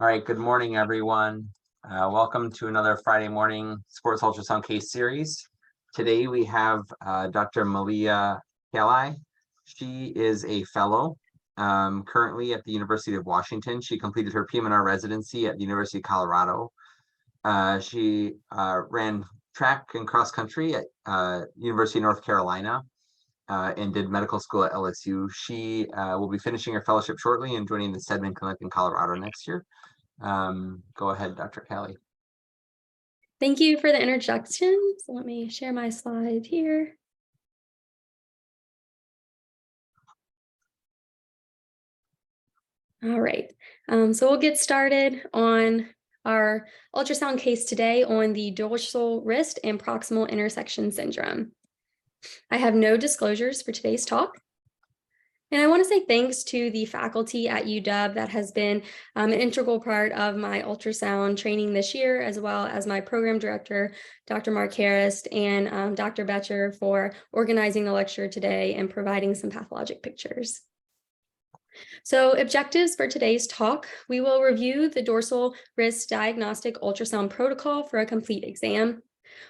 All right, good morning, everyone. Welcome to another Friday morning sports ultrasound case series. Today we have Dr. Malia Cali. She is a fellow currently at the University of Washington. She completed her PM&R residency at the University of Colorado. She ran track and cross country at University of North Carolina and did medical school at LSU. She will be finishing her fellowship shortly and joining the Stedman Clinic in Colorado next year. Go ahead, Dr. Cali. Thank you for the introduction. So let me share my slide here. All right, so we'll get started on our ultrasound case today on the dorsal wrist and proximal intersection syndrome. I have no disclosures for today's talk. And I want to say thanks to the faculty at UW that has been an integral part of my ultrasound training this year, as well as my program director, Dr. Mark Harris, and Dr. Betcher for organizing the lecture today and providing some pathologic pictures. So objectives for today's talk: we will review the dorsal wrist diagnostic ultrasound protocol for a complete exam.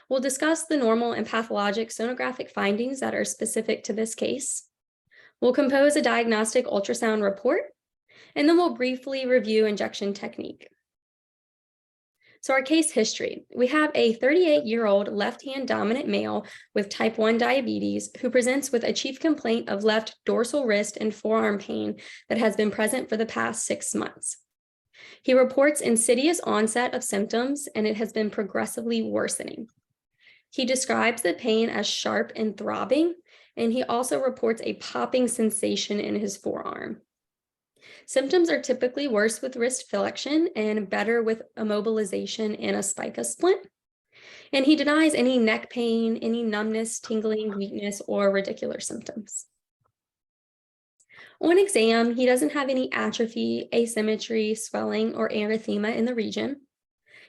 We'll discuss the normal and pathologic sonographic findings that are specific to this case. We'll compose a diagnostic ultrasound report, and then we'll briefly review injection technique. So our case history: we have a 38-year-old left-hand dominant male with type 1 diabetes who presents with a chief complaint of left dorsal wrist and forearm pain that has been present for the past 6 months. He reports insidious onset of symptoms, and it has been progressively worsening. He describes the pain as sharp and throbbing, and he also reports a popping sensation in his forearm. Symptoms are typically worse with wrist flexion and better with immobilization and a spica splint. And he denies any neck pain, any numbness, tingling, weakness, or radicular symptoms. On exam, he doesn't have any atrophy, asymmetry, swelling, or erythema in the region.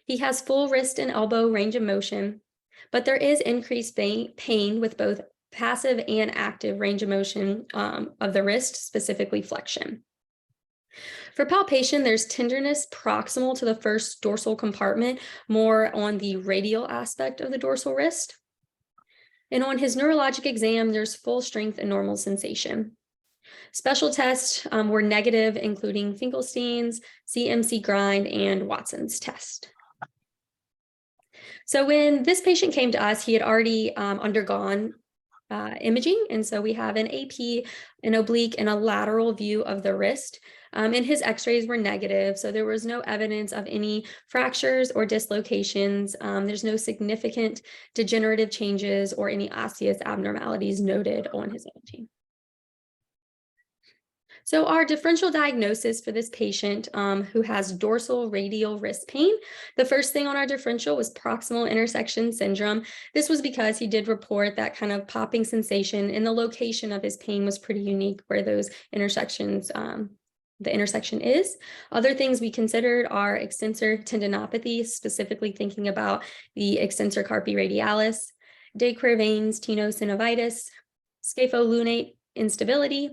He has full wrist and elbow range of motion, but there is increased pain with both passive and active range of motion of the wrist, specifically flexion. For palpation, there's tenderness proximal to the first dorsal compartment, more on the radial aspect of the dorsal wrist. And on his neurologic exam, there's full strength and normal sensation. Special tests were negative, including Finkelstein's, CMC grind, and Watson's test. So when this patient came to us, he had already undergone imaging. And so we have an AP, an oblique, and a lateral view of the wrist. And his x-rays were negative. So there was no evidence of any fractures or dislocations. There's no significant degenerative changes or any osseous abnormalities noted on his imaging. So our differential diagnosis for this patient who has dorsal radial wrist pain, the first thing on our differential was proximal intersection syndrome. This was because he did report that kind of popping sensation, and the location of his pain was pretty unique where those intersections, the intersection is. Other things we considered are extensor tendinopathy, specifically thinking about the extensor carpi radialis, de Quervain's tenosynovitis, scapholunate instability,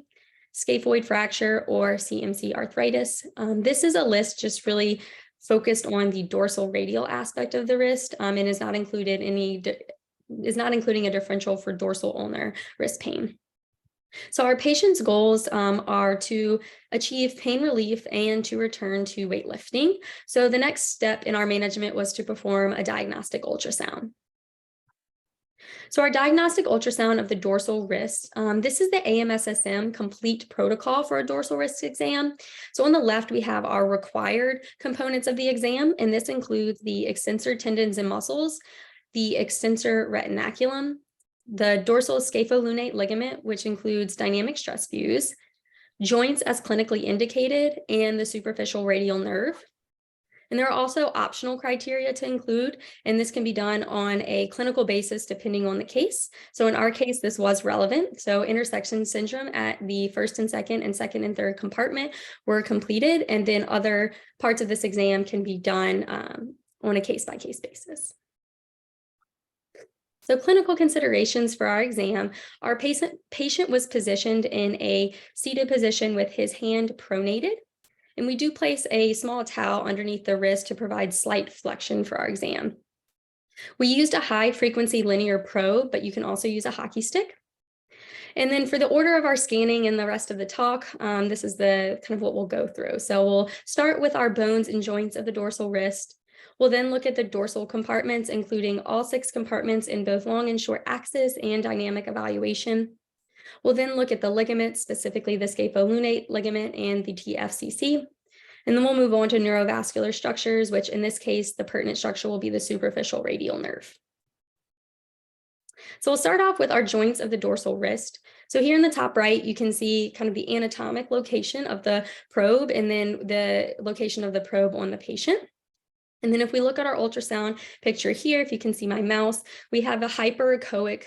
scaphoid fracture, or CMC arthritis. This is a list just really focused on the dorsal radial aspect of the wrist, and is not including a differential for dorsal ulnar wrist pain. So our patient's goals are to achieve pain relief and to return to weightlifting. So the next step in our management was to perform a diagnostic ultrasound. So our diagnostic ultrasound of the dorsal wrist, this is the AMSSM complete protocol for a dorsal wrist exam. So on the left, we have our required components of the exam, and this includes the extensor tendons and muscles, the extensor retinaculum, the dorsal scapholunate ligament, which includes dynamic stress views, joints as clinically indicated, and the superficial radial nerve. And there are also optional criteria to include, and this can be done on a clinical basis depending on the case. So in our case, this was relevant. So intersection syndrome at the first and second and third compartment were completed, and then other parts of this exam can be done on a case-by-case basis. So clinical considerations for our exam: our patient was positioned in a seated position with his hand pronated. And we do place a small towel underneath the wrist to provide slight flexion for our exam. We used a high frequency linear probe, but you can also use a hockey stick. And then for the order of our scanning and the rest of the talk, this is the kind of what we'll go through. So we'll start with our bones and joints of the dorsal wrist. We'll then look at the dorsal compartments, including all 6 compartments in both long and short axis and dynamic evaluation. We'll then look at the ligaments, specifically the Scapholunate Ligament and the TFCC. And then we'll move on to neurovascular structures, which in this case, the pertinent structure will be the superficial radial nerve. So we'll start off with our joints of the dorsal wrist. So here in the top right, you can see kind of the anatomic location of the probe and then the location of the probe on the patient. And then if we look at our ultrasound picture here, if you can see my mouse, we have a hyperechoic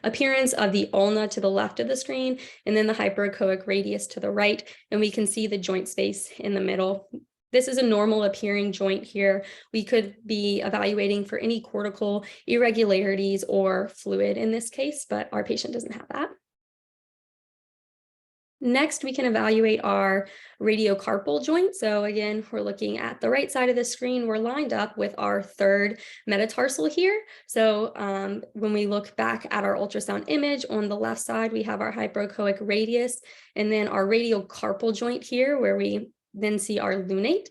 appearance of the ulna to the left of the screen, and then the hyperechoic radius to the right, and we can see the joint space in the middle. This is a normal appearing joint here. We could be evaluating for any cortical irregularities or fluid in this case, but our patient doesn't have that. Next, we can evaluate our radiocarpal joint. So again, we're looking at the right side of the screen. We're lined up with our third metatarsal here. So when we look back at our ultrasound image, on the left side, we have our hyperechoic radius, and then our radiocarpal joint here, where we then see our lunate.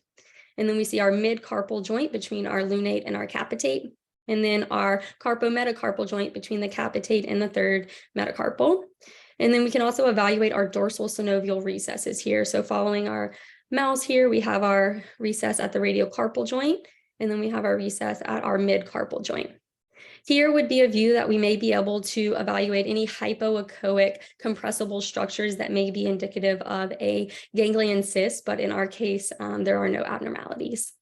And then we see our mid-carpal joint between our lunate and our capitate. And then our carpometacarpal joint between the capitate and the third metacarpal. And then we can also evaluate our dorsal synovial recesses here. So following our mouse here, we have our recess at the radiocarpal joint, and then we have our recess at our mid-carpal joint. Here would be a view that we may be able to evaluate any hypoechoic compressible structures that may be indicative of a ganglion cyst, but in our case, there are no abnormalities.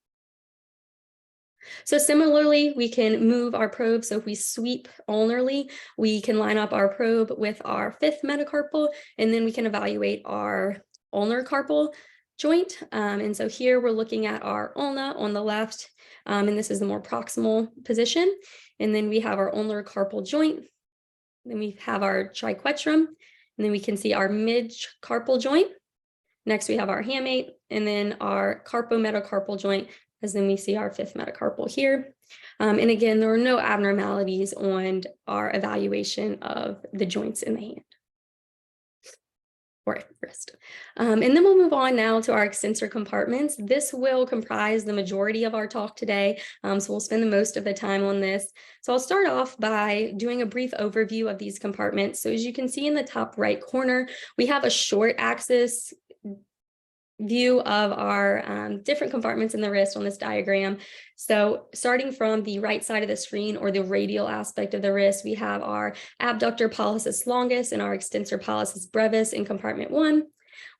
So similarly, we can move our probe. So if we sweep ulnarly, we can line up our probe with our 5th metacarpal, and then we can evaluate our ulnar carpal joint. And so here we're looking at our ulna on the left, and this is the more proximal position. And then we have our ulnar carpal joint. Then we have our triquetrum, and then we can see our mid-carpal joint. Next, we have our hamate, and then our carpometacarpal joint, as then we see our 5th metacarpal here. And again, there are no abnormalities on our evaluation of the joints in the hand or wrist. And then we'll move on now to our extensor compartments. This will comprise the majority of our talk today, so we'll spend the most of the time on this. So I'll start off by doing a brief overview of these compartments. So as you can see in the top right corner, we have a short axis view of our different compartments in the wrist on this diagram. So starting from the right side of the screen, or the radial aspect of the wrist, we have our abductor pollicis longus and our extensor pollicis brevis in compartment 1.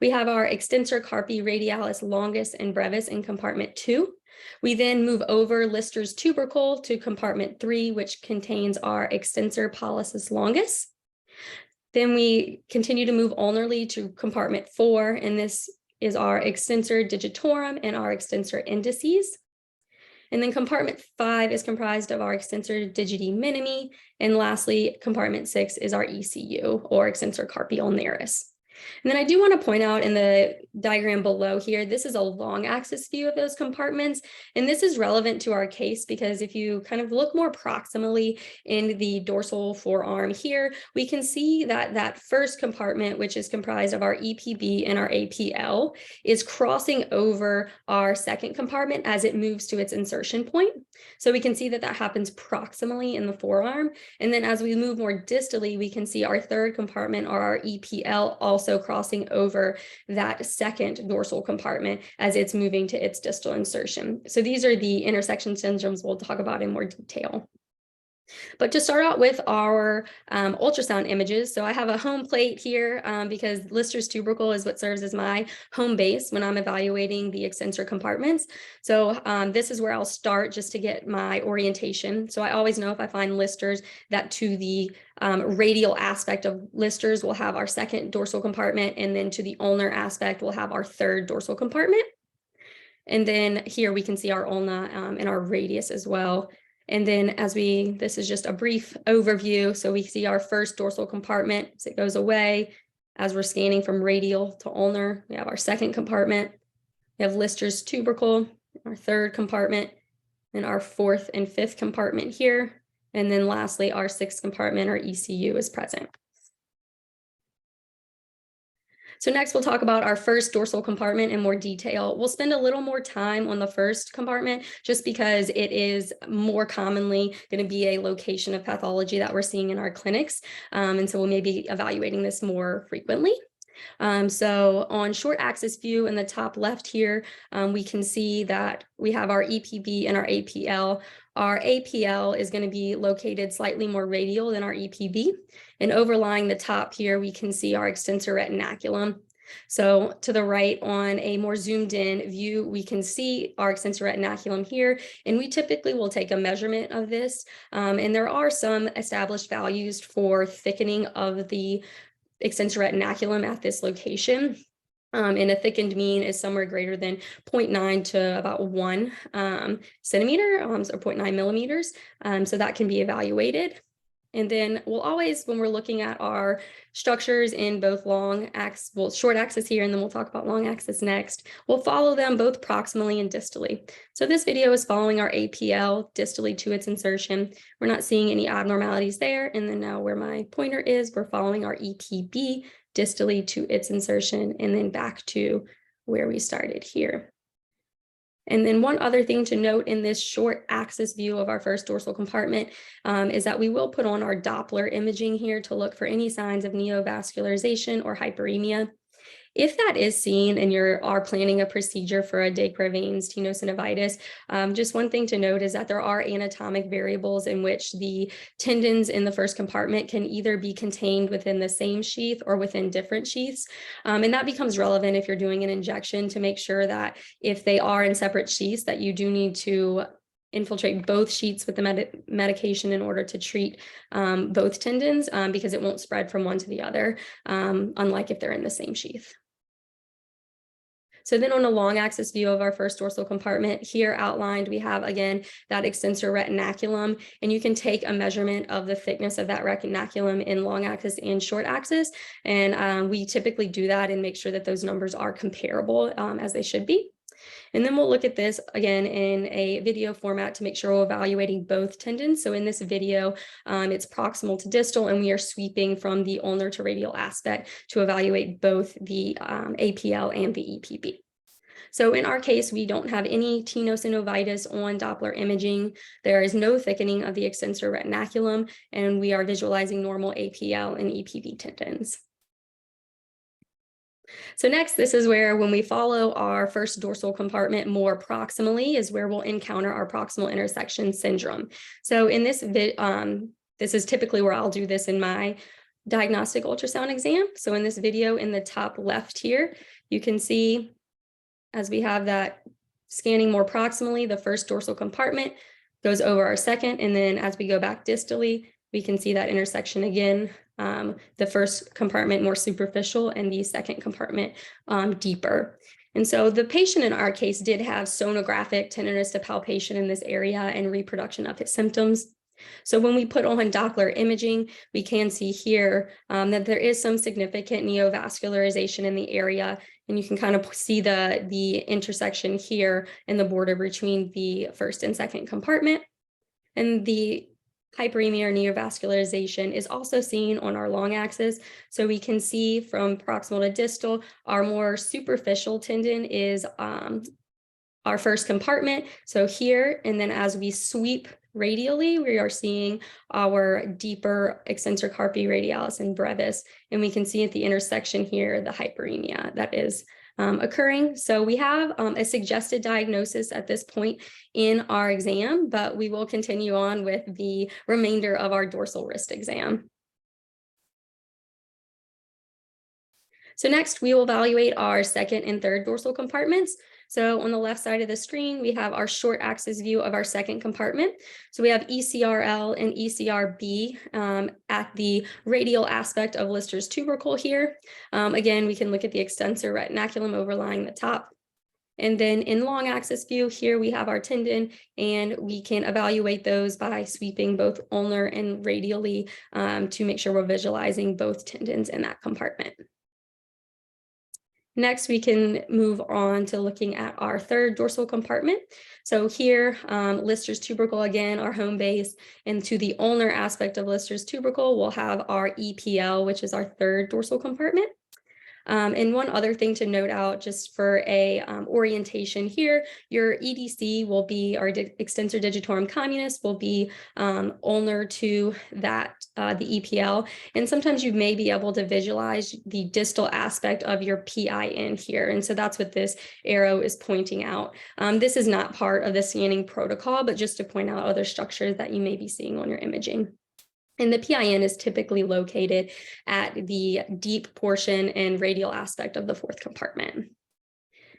We have our extensor carpi radialis longus and brevis in compartment 2. We then move over Lister's tubercle to compartment 3, which contains our extensor pollicis longus. Then we continue to move ulnarly to compartment 4, and this is our extensor digitorum and our extensor indices. And then compartment 5 is comprised of our extensor digiti minimi. And lastly, compartment 6 is our ECU, or extensor carpi ulnaris. And then I do want to point out in the diagram below here, this is a long axis view of those compartments. And this is relevant to our case because if you kind of look more proximally in the dorsal forearm here, we can see that that first compartment, which is comprised of our EPB and our APL, is crossing over our second compartment as it moves to its insertion point. So we can see that that happens proximally in the forearm. And then as we move more distally, we can see our third compartment, or our EPL, also crossing over that second dorsal compartment as it's moving to its distal insertion. So these are the intersection syndromes we'll talk about in more detail. But to start out with our ultrasound images, so I have a home plate here because Lister's tubercle is what serves as my home base when I'm evaluating the extensor compartments. So this is where I'll start just to get my orientation. So I always know if I find Lister's that to the radial aspect of Lister's we'll have our second dorsal compartment, and then to the ulnar aspect we'll have our third dorsal compartment. And then here we can see our ulna and our radius as well. And then this is just a brief overview. So we see our first dorsal compartment as it goes away. as we're scanning from radial to ulnar, we have our second compartment. We have Lister's tubercle, our third compartment, and our fourth and fifth compartment here. And then lastly, our sixth compartment, our ECU, is present. So next we'll talk about our first dorsal compartment in more detail. We'll spend a little more time on the first compartment just because it is more commonly going to be a location of pathology that we're seeing in our clinics. And so we'll maybe evaluating this more frequently. So on short axis view in the top left here, we can see that we have our EPB and our APL. Our APL is going to be located slightly more radial than our EPB. And overlying the top here, we can see our extensor retinaculum. So to the right on a more zoomed in view, we can see our extensor retinaculum here, and we typically will take a measurement of this. And there are some established values for thickening of the extensor retinaculum at this location. And a thickened mean is somewhere greater than 0.9 to about 1 centimeter, or 0.9 millimeters. So that can be evaluated. And then we'll always, when we're looking at our structures in both short axis here, and then we'll talk about long axis next, we'll follow them both proximally and distally. So this video is following our APL distally to its insertion. We're not seeing any abnormalities there. And then now where my pointer is, we're following our EPB distally to its insertion, and then back to where we started here. And then one other thing to note in this short axis view of our first dorsal compartment is that we will put on our Doppler imaging here to look for any signs of neovascularization or hyperemia. If that is seen and you are planning a procedure for a de Quervain's tenosynovitis, just one thing to note is that there are anatomic variables in which the tendons in the first compartment can either be contained within the same sheath or within different sheaths. And that becomes relevant if you're doing an injection to make sure that if they are in separate sheaths, that you do need to infiltrate both sheets with the medication in order to treat both tendons because it won't spread from one to the other, unlike if they're in the same sheath. So then on a long axis view of our first dorsal compartment here outlined, we have again that extensor retinaculum, and you can take a measurement of the thickness of that retinaculum in long axis and short axis. And we typically do that and make sure that those numbers are comparable as they should be. And then we'll look at this again in a video format to make sure we're evaluating both tendons. So in this video, it's proximal to distal, and we are sweeping from the ulnar to radial aspect to evaluate both the APL and the EPB. So in our case, we don't have any tenosynovitis on Doppler imaging. There is no thickening of the extensor retinaculum, and we are visualizing normal APL and EPB tendons. So next, this is where when we follow our first dorsal compartment more proximally is where we'll encounter our proximal intersection syndrome. So in this, this is typically where I'll do this in my diagnostic ultrasound exam. So in this video in the top left here, you can see as we have that scanning more proximally, the first dorsal compartment goes over our second. And then as we go back distally, we can see that intersection again. The first compartment more superficial and the second compartment deeper. And so the patient in our case did have sonographic tenderness to palpation in this area and reproduction of his symptoms. So when we put on Doppler imaging, we can see here that there is some significant neovascularization in the area. And you can kind of see the intersection here in the border between the first and second compartment. And the hyperemia or neovascularization is also seen on our long axis. So we can see from proximal to distal, our more superficial tendon is our first compartment. So here, and then as we sweep radially, we are seeing our deeper extensor carpi radialis and brevis. And we can see at the intersection here, the hyperemia that is occurring. So we have a suggested diagnosis at this point in our exam, but we will continue on with the remainder of our dorsal wrist exam. So next, we will evaluate our second and third dorsal compartments. So on the left side of the screen, we have our short axis view of our second compartment. So we have ECRL and ECRB at the radial aspect of Lister's tubercle here. Again, we can look at the extensor retinaculum overlying the top. And then in long axis view here, we have our tendon, and we can evaluate those by sweeping both ulnar and radially to make sure we're visualizing both tendons in that compartment. Next, we can move on to looking at our third dorsal compartment. So here, Lister's tubercle, again, our home base, and to the ulnar aspect of Lister's tubercle, we'll have our EPL, which is our third dorsal compartment. And one other thing to note out just for a orientation here, your EDC will be, our extensor digitorum communis will be ulnar to that, the EPL. And sometimes you may be able to visualize the distal aspect of your PIN here. And so that's what this arrow is pointing out. This is not part of the scanning protocol, but just to point out other structures that you may be seeing on your imaging. And the PIN is typically located at the deep portion and radial aspect of the fourth compartment.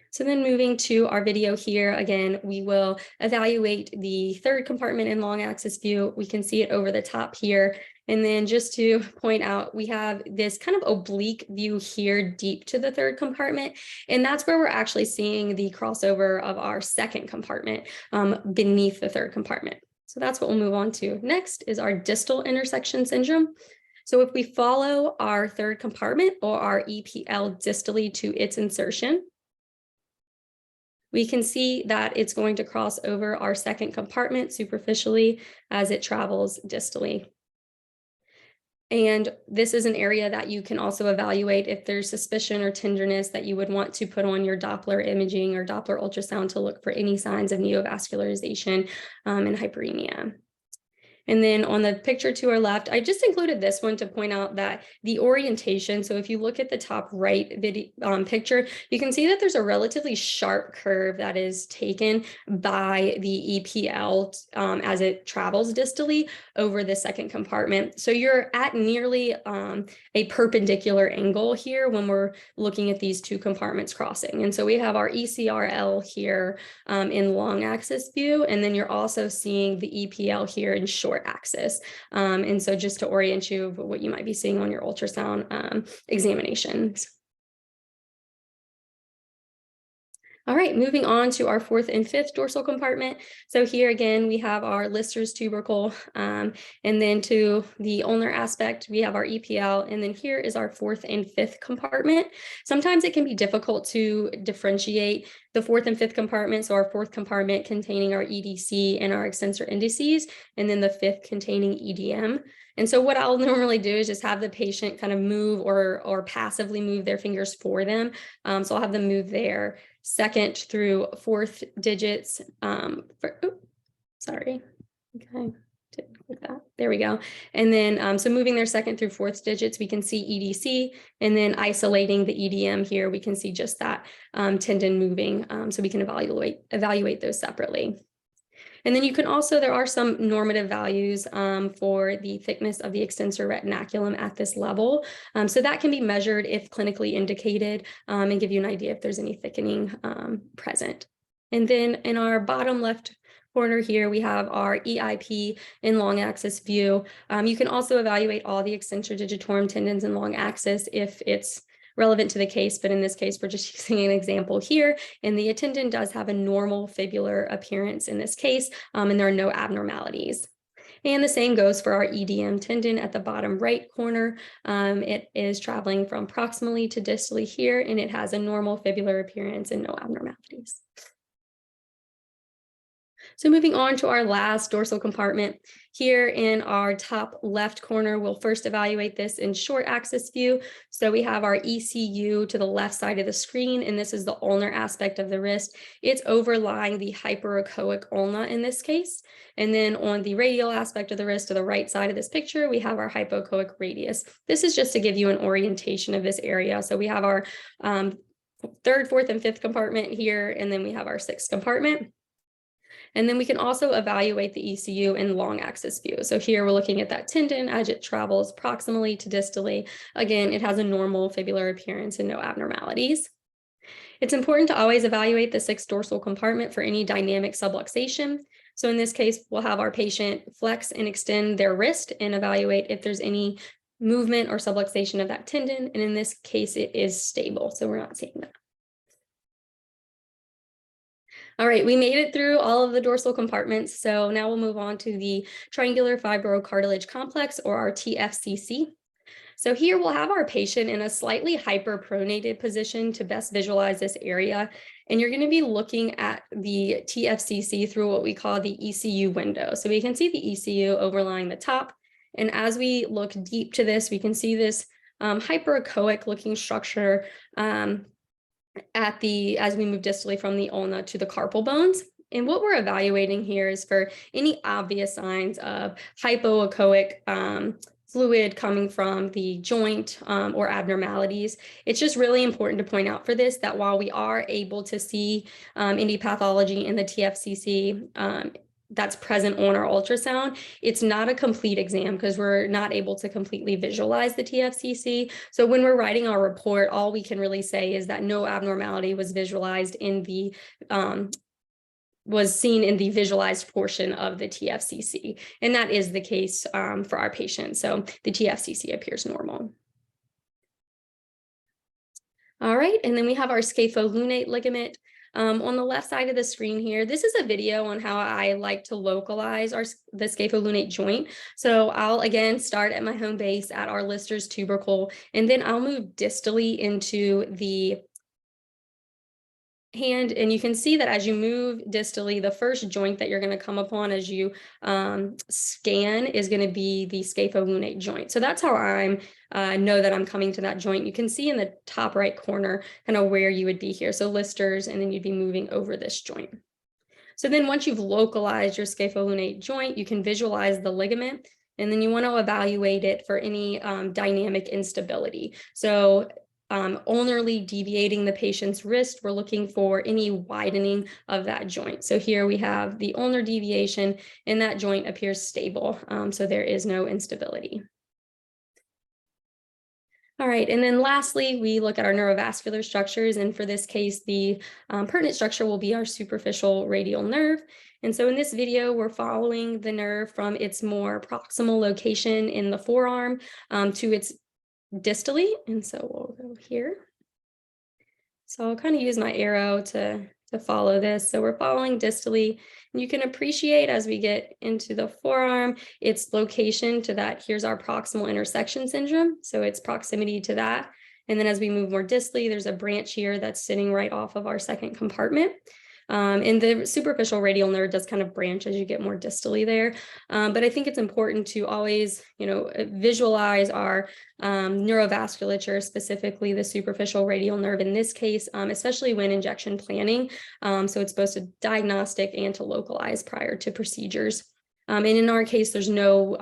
So then moving to our video here, again, we will evaluate the third compartment in long axis view. We can see it over the top here. And then just to point out, we have this kind of oblique view here deep to the third compartment. And that's where we're actually seeing the crossover of our second compartment beneath the third compartment. So that's what we'll move on to. Next is our distal intersection syndrome. So if we follow our third compartment or our EPL distally to its insertion, we can see that it's going to cross over our second compartment superficially as it travels distally. And this is an area that you can also evaluate if there's suspicion or tenderness that you would want to put on your Doppler imaging or Doppler ultrasound to look for any signs of neovascularization and hyperemia. And then on the picture to our left, I just included this one to point out that the orientation, so if you look at the top right picture, you can see that there's a relatively sharp curve that is taken by the EPL as it travels distally over the second compartment. So you're at nearly a perpendicular angle here when we're looking at these two compartments crossing. And so we have our ECRL here in long axis view, and then you're also seeing the EPL here in short axis. And so just to orient you of what you might be seeing on your ultrasound examinations. All right, moving on to our fourth and fifth dorsal compartment. So here again, we have our Lister's tubercle, and then to the ulnar aspect, we have our EPL, and then here is our fourth and fifth compartment. Sometimes it can be difficult to differentiate the fourth and fifth compartments, so our fourth compartment containing our EDC and our extensor indices, and then the fifth containing EDM. And so what I'll normally do is just have the patient kind of move or passively move their fingers for them. So I'll have them move their second through fourth digits. Sorry. Okay. Didn't click that. There we go. And then so moving their second through fourth digits, we can see EDC, and then isolating the EDM here, we can see just that tendon moving. So we can evaluate those separately. And then you can also, there are some normative values for the thickness of the extensor retinaculum at this level. So that can be measured if clinically indicated and give you an idea if there's any thickening present. And then in our bottom left corner here, we have our EIP in long axis view. You can also evaluate all the extensor digitorum tendons in long axis if it's relevant to the case, but in this case, we're just using an example here. And the tendon does have a normal fibular appearance in this case, and there are no abnormalities. And the same goes for our EDM tendon at the bottom right corner. It is traveling from proximally to distally here, and it has a normal fibular appearance and no abnormalities. So moving on to our last dorsal compartment, here in our top left corner, we'll first evaluate this in short axis view. So we have our ECU to the left side of the screen, and this is the ulnar aspect of the wrist. It's overlying the hyperechoic ulna in this case. And then on the radial aspect of the wrist to the right side of this picture, we have our hypoechoic radius. This is just to give you an orientation of this area. So we have our third, fourth, and fifth compartment here, and then we have our sixth compartment. And then we can also evaluate the ECU in long axis view. So here we're looking at that tendon as it travels proximally to distally. Again, it has a normal fibular appearance and no abnormalities. It's important to always evaluate the sixth dorsal compartment for any dynamic subluxation. So in this case, we'll have our patient flex and extend their wrist and evaluate if there's any movement or subluxation of that tendon. And in this case, it is stable. So we're not seeing that. All right, we made it through all of the dorsal compartments. So now we'll move on to the triangular fibrocartilage complex, or our TFCC. So here we'll have our patient in a slightly hyperpronated position to best visualize this area. And you're going to be looking at the TFCC through what we call the ECU window. So we can see the ECU overlying the top. And as we look deep to this, we can see this hyperechoic looking structure as we move distally from the ulna to the carpal bones. And what we're evaluating here is for any obvious signs of hypoechoic fluid coming from the joint or abnormalities. It's just really important to point out for this that while we are able to see any pathology in the TFCC that's present on our ultrasound, it's not a complete exam because we're not able to completely visualize the TFCC. So when we're writing our report, all we can really say is that no abnormality was visualized in the was seen in the visualized portion of the TFCC. And that is the case for our patient. So the TFCC appears normal. All right, and then we have our scapholunate ligament. On the left side of the screen here, this is a video on how I like to localize the scapholunate joint. So I'll again start at my home base at our Lister's tubercle, and then I'll move distally into the hand, and you can see that as you move distally, the first joint that you're going to come upon as you scan is going to be the scapholunate joint. So that's how I know that I'm coming to that joint. You can see in the top right corner kind of where you would be here. So Lister's, and then you'd be moving over this joint. So then once you've localized your scapholunate joint, you can visualize the ligament, and then you want to evaluate it for any dynamic instability. So ulnarly deviating the patient's wrist, we're looking for any widening of that joint. So here we have the ulnar deviation, and that joint appears stable. So there is no instability. All right, and then lastly, we look at our neurovascular structures, and for this case, the pertinent structure will be our superficial radial nerve. And so in this video, we're following the nerve from its more proximal location in the forearm to its distally, and so we'll go here. So I'll kind of use my arrow to follow this. So we're following distally, and you can appreciate as we get into the forearm, its location to that. Here's our proximal intersection syndrome, so its proximity to that. And then as we move more distally, there's a branch here that's sitting right off of our second compartment. And the superficial radial nerve does kind of branch as you get more distally there. But I think it's important to always, visualize our neurovasculature, specifically the superficial radial nerve in this case, especially when injection planning. So it's both to diagnostic and to localize prior to procedures. And in our case, there's no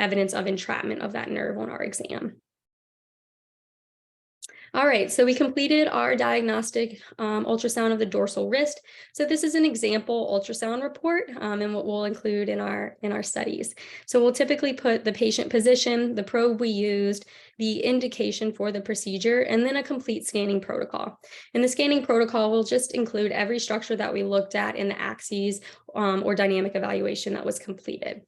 evidence of entrapment of that nerve on our exam. All right, so we completed our diagnostic ultrasound of the dorsal wrist. So this is an example ultrasound report and what we'll include in our studies. So we'll typically put the patient position, the probe we used, the indication for the procedure, and then a complete scanning protocol. And the scanning protocol will just include every structure that we looked at in the axes or dynamic evaluation that was completed.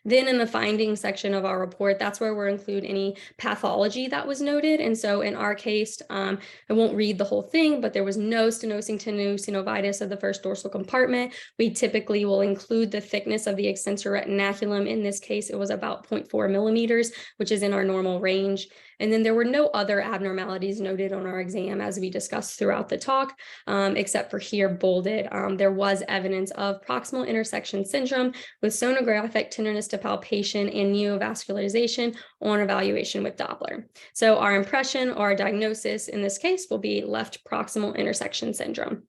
Then in the findings section of our report, that's where we'll include any pathology that was noted. And so in our case, I won't read the whole thing, but there was no stenosing tenosynovitis of the first dorsal compartment. We typically will include the thickness of the extensor retinaculum. In this case, it was about 0.4 millimeters, which is in our normal range. And then there were no other abnormalities noted on our exam as we discussed throughout the talk, except for here bolded. There was evidence of proximal intersection syndrome with sonographic tenderness to palpation and neovascularization on evaluation with Doppler. So our impression or our diagnosis in this case will be left proximal intersection syndrome.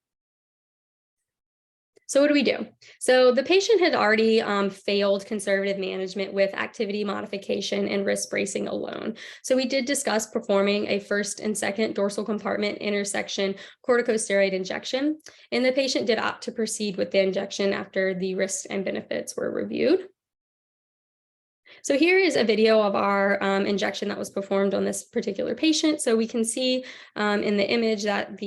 So what do we do? So the patient had already failed conservative management with activity modification and wrist bracing alone. So we did discuss performing a first and second dorsal compartment intersection corticosteroid injection, and the patient did opt to proceed with the injection after the risks and benefits were reviewed. So here is a video of our injection that was performed on this particular patient. So we can see in the image that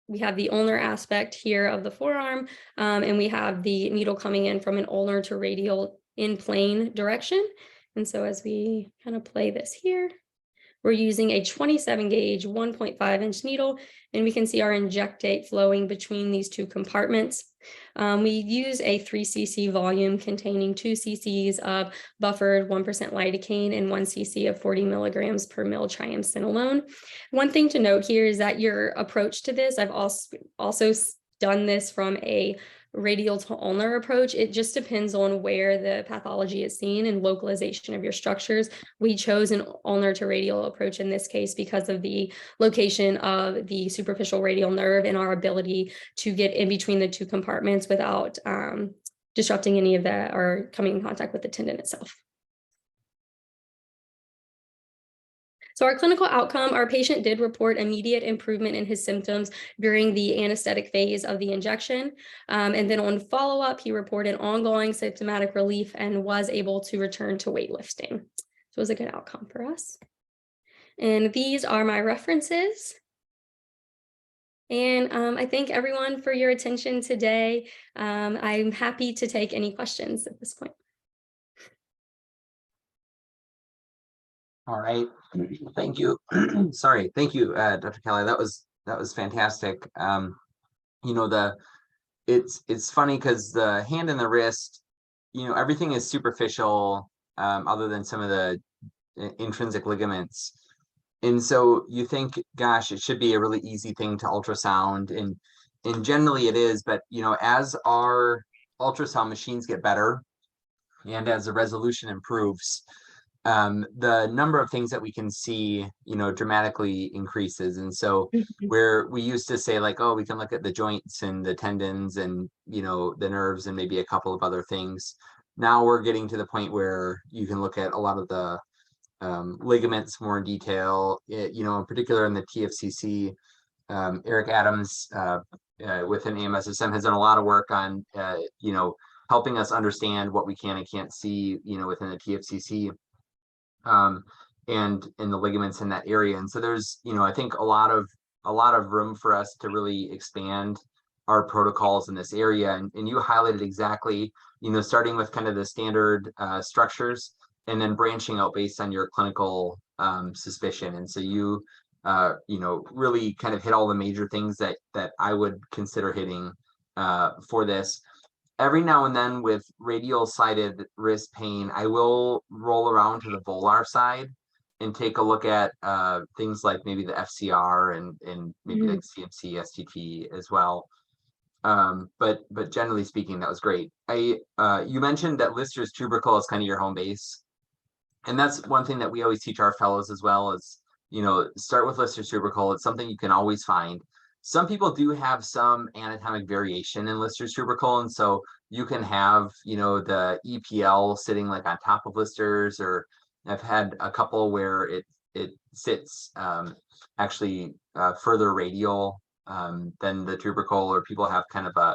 we have the ulnar aspect here of the forearm, and we have the needle coming in from an ulnar to radial in plane direction. And so as we kind of play this here, We're using a 27 gauge 1.5-inch needle, and we can see our injectate flowing between these two compartments. We use a 3 cc volume containing 2 cc's of buffered 1% lidocaine and 1 cc of 40 milligrams per mil triamcinolone. One thing to note here is that your approach to this, I've also done this from a radial to ulnar approach. It just depends on where the pathology is seen and localization of your structures. We chose an ulnar to radial approach in this case because of the location of the superficial radial nerve and our ability to get in between the two compartments without disrupting any of that or coming in contact with the tendon itself. So our clinical outcome, our patient did report immediate improvement in his symptoms during the anesthetic phase of the injection. And then on follow-up, he reported ongoing symptomatic relief and was able to return to weightlifting. So it was a good outcome for us. And these are my references. And I thank everyone for your attention today. I'm happy to take any questions at this point. All right, thank you. Sorry, thank you, Dr. Cali. That was fantastic. You know, it's funny because the hand and the wrist, you know, everything is superficial, other than some of the intrinsic ligaments. And so you think, gosh, it should be a really easy thing to ultrasound, and generally it is. But you know, as our ultrasound machines get better, and as the resolution improves, the number of things that we can see, you know, dramatically increases. And so where we used to say like, oh, we can look at the joints and the tendons and, you know, the nerves and maybe a couple of other things. Now we're getting to the point where you can look at a lot of the ligaments more in detail, you know, in particular in the TFCC. Eric Adams within AMSSM has done a lot of work on, you know, helping us understand what we can and can't see, you know, within the TFCC. And in the ligaments in that area. And so there's, you know, I think a lot of room for us to really expand our protocols in this area. And you highlighted exactly, you know, starting with kind of the standard structures and then branching out based on your clinical suspicion. And so you know, really kind of hit all the major things that I would consider hitting for this. Every now and then with radial sided wrist pain, I will roll around to the volar side and take a look at things like maybe the FCR and maybe like CMC, STT as well. But generally speaking, that was great. You mentioned that Lister's tubercle is kind of your home base. And that's one thing that we always teach our fellows as well is, you know, start with Lister's tubercle. It's something you can always find. Some people do have some anatomic variation in Lister's tubercle, and so you can have, you know, the EPL sitting like on top of Lister's, or I've had a couple where it sits actually further radial than the tubercle, or people have kind of a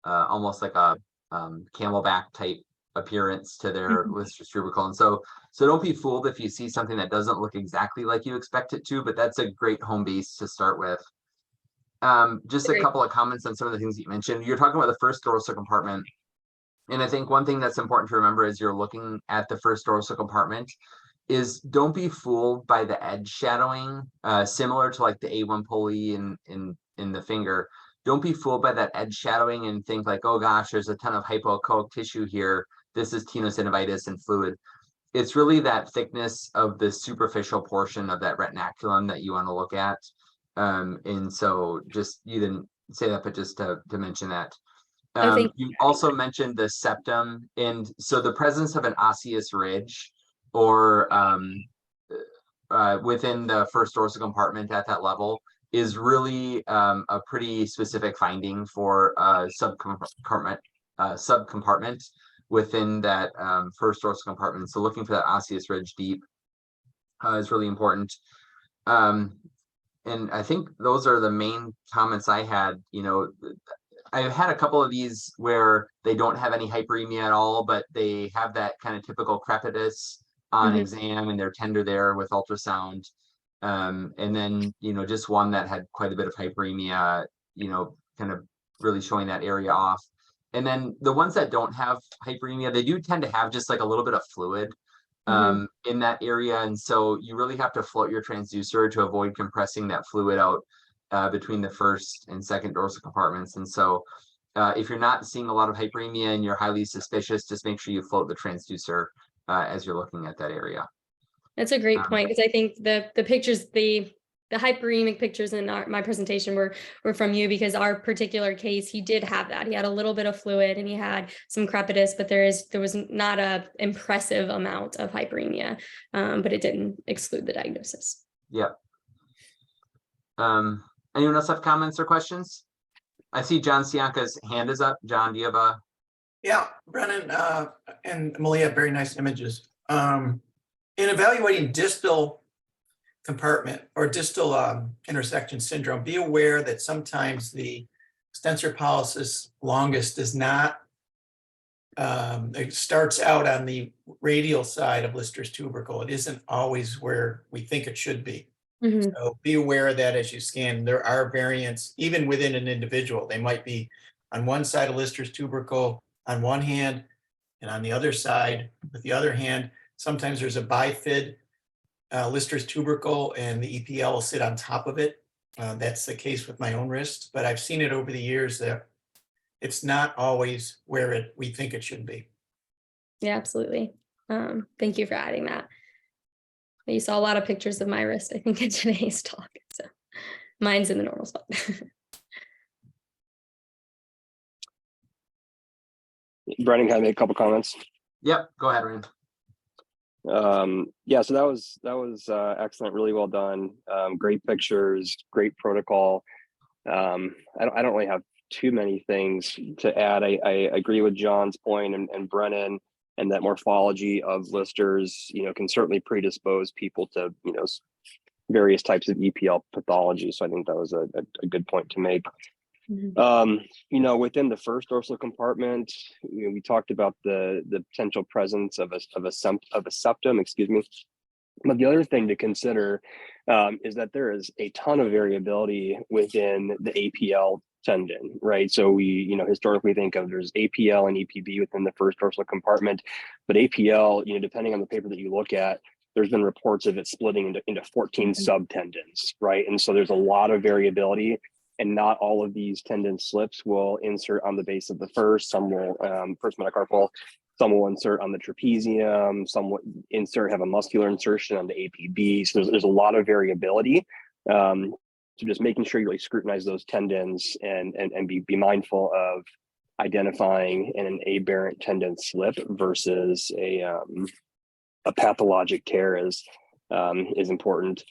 almost like a camelback type appearance to their Lister's tubercle. And so don't be fooled if you see something that doesn't look exactly like you expect it to, but that's a great home base to start with. Just a couple of comments on some of the things that you mentioned. You're talking about the first dorsal compartment. And I think one thing that's important to remember as you're looking at the first dorsal compartment is don't be fooled by the edge shadowing, similar to like the A1 pulley in the finger. Don't be fooled by that edge shadowing and think like, oh gosh, there's a ton of hypoechoic tissue here. This is tenosynovitis and fluid. It's really that thickness of the superficial portion of that retinaculum that you want to look at. And so just, you didn't say that, but just to mention that. You also mentioned the septum, and so the presence of an osseous ridge or within the first dorsal compartment at that level is really a pretty specific finding for subcompartment within that first dorsal compartment. So looking for that osseous ridge deep is really important. And I think those are the main comments I had. You know, I've had a couple of these where they don't have any hyperemia at all, but they have that kind of typical crepitus on exam and they're tender there with ultrasound. And then, you know, just one that had quite a bit of hyperemia, you know, kind of really showing that area off. And then the ones that don't have hyperemia, they do tend to have just like a little bit of fluid. in that area. And so you really have to float your transducer to avoid compressing that fluid out between the first and second dorsal compartments. And so if you're not seeing a lot of hyperemia and you're highly suspicious, just make sure you float the transducer as you're looking at that area. That's a great point, because I think the pictures, the hyperemic pictures in my presentation were from you, because our particular case, he did have that. He had a little bit of fluid and he had some crepitus, but there was not a impressive amount of hyperemia, but it didn't exclude the diagnosis. Yep. Anyone else have comments or questions? I see John Sianka's hand is up. John, do you have a? Yeah, Brennan and Malia, very nice images. In evaluating distal compartment or distal intersection syndrome, be aware that sometimes the extensor pollicis longus does not, it starts out on the radial side of Lister's tubercle. It isn't always where we think it should be. So be aware that as you scan, there are variants, even within an individual. They might be on one side of Lister's tubercle on one hand, and on the other side with the other hand. Sometimes there's a bifid Lister's tubercle and the EPL will sit on top of it. That's the case with my own wrist, but I've seen it over the years that it's not always where we think it should be. Yeah, absolutely. Thank you for adding that. You saw a lot of pictures of my wrist, I think, in today's talk. So mine's in the normal spot. Brennan, can I make a couple comments? Yep, go ahead, Rand. Yeah, so that was excellent, really well done. Great pictures, great protocol. I don't really have too many things to add. I agree with John's point and Brennan, and that morphology of Lister's, can certainly predispose people to, various types of EPL pathology. So I think that was a good point to make. Within the first dorsal compartment, we talked about the potential presence of a septum, excuse me. But the other thing to consider is that there is a ton of variability within the APL tendon, right? So we, historically think of there's APL and EPB within the first dorsal compartment, but APL, depending on the paper that you look at, there's been reports of it splitting into 14 subtendons, right? And so there's a lot of variability, and not all of these tendon slips will insert on the base of the first. Some will, first metacarpal, some will insert on the trapezium, some will have a muscular insertion on the APB. So there's a lot of variability. So just making sure you really scrutinize those tendons and be mindful of identifying an aberrant tendon slip versus a pathologic tear is important.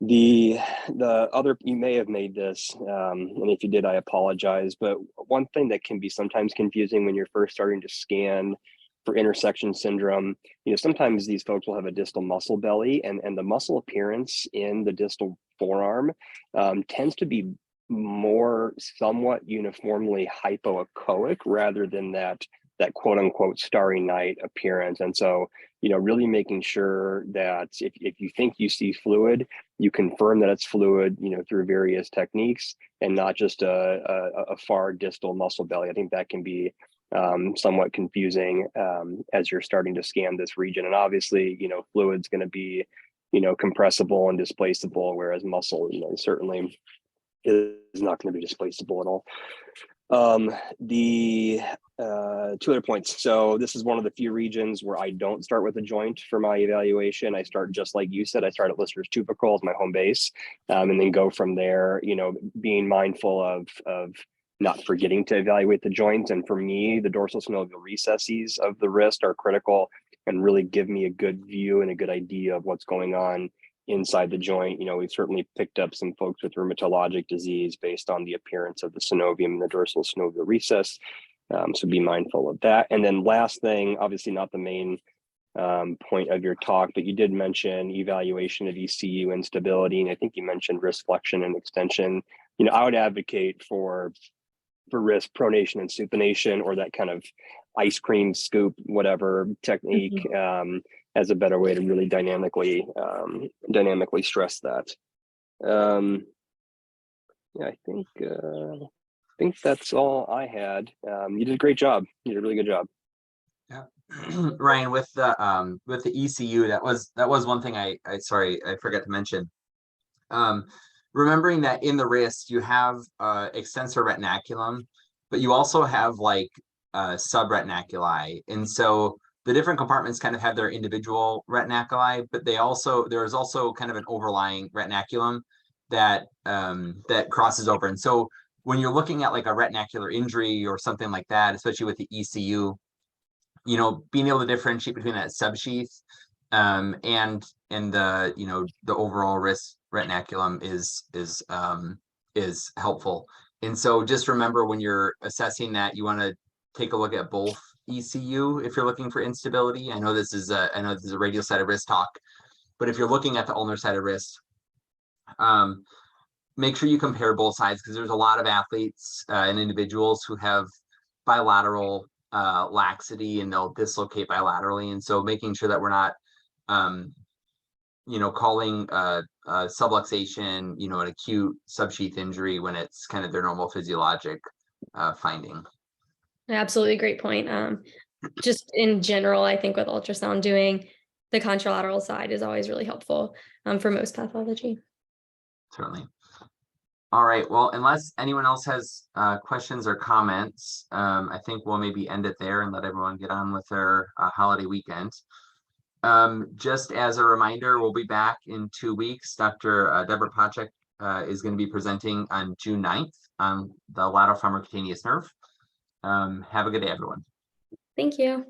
The other, you may have made this, and if you did, I apologize, but one thing that can be sometimes confusing when you're first starting to scan for intersection syndrome, sometimes these folks will have a distal muscle belly, and the muscle appearance in the distal forearm tends to be more somewhat uniformly hypoechoic rather than that quote unquote starry night appearance. And so, really making sure that if you think you see fluid, you confirm that it's fluid, through various techniques and not just a far distal muscle belly. I think that can be somewhat confusing as you're starting to scan this region. And obviously, fluid's going to be, compressible and displaceable, whereas muscle, certainly is not going to be displaceable at all. The two other points. So this is one of the few regions where I don't start with a joint for my evaluation. I start just like you said, I start at Lister's tubercle as my home base, and then go from there, being mindful of not forgetting to evaluate the joint. And for me, the dorsal synovial recesses of the wrist are critical and really give me a good view and a good idea of what's going on inside the joint. We've certainly picked up some folks with rheumatologic disease based on the appearance of the synovium and the dorsal synovial recess. So be mindful of that. And then last thing, obviously not the main point of your talk, but you did mention evaluation of ECU instability. And I think you mentioned wrist flexion and extension. I would advocate for wrist pronation and supination, or that kind of ice cream scoop, whatever technique, as a better way to really dynamically stress that. Yeah, I think that's all I had. You did a great job. You did a really good job. Yeah, Ryan, with the ECU, that was one thing I sorry, I forgot to mention. Remembering that in the wrist you have extensor retinaculum, but you also have like subretinaculi, and so the different compartments kind of have their individual retinaculi, but there's also kind of an overlying retinaculum that that crosses over. And so when you're looking at like a retinacular injury or something like that, especially with the ECU, you know, being able to differentiate between that subsheath and the, you know, the overall wrist retinaculum is helpful. And so just remember, when you're assessing that, you want to take a look at both ECU if you're looking for instability. I know this is a radial side of wrist talk, but if you're looking at the ulnar side of wrist, make sure you compare both sides, because there's a lot of athletes and individuals who have bilateral laxity, and they'll dislocate bilaterally. And so making sure that we're not you know, calling subluxation, you know, an acute subsheath injury when it's kind of their normal physiologic finding. Absolutely, great point. Just in general, I think with ultrasound, doing the contralateral side is always really helpful for most pathology. Certainly. All right, well, unless anyone else has questions or comments, I think we'll maybe end it there and let everyone get on with their holiday weekend. Just as a reminder, we'll be back in 2 weeks. Dr. Deborah Pacek is going to be presenting on June 9th on the lateral femorocutaneous nerve. Have a good day, everyone. Thank you.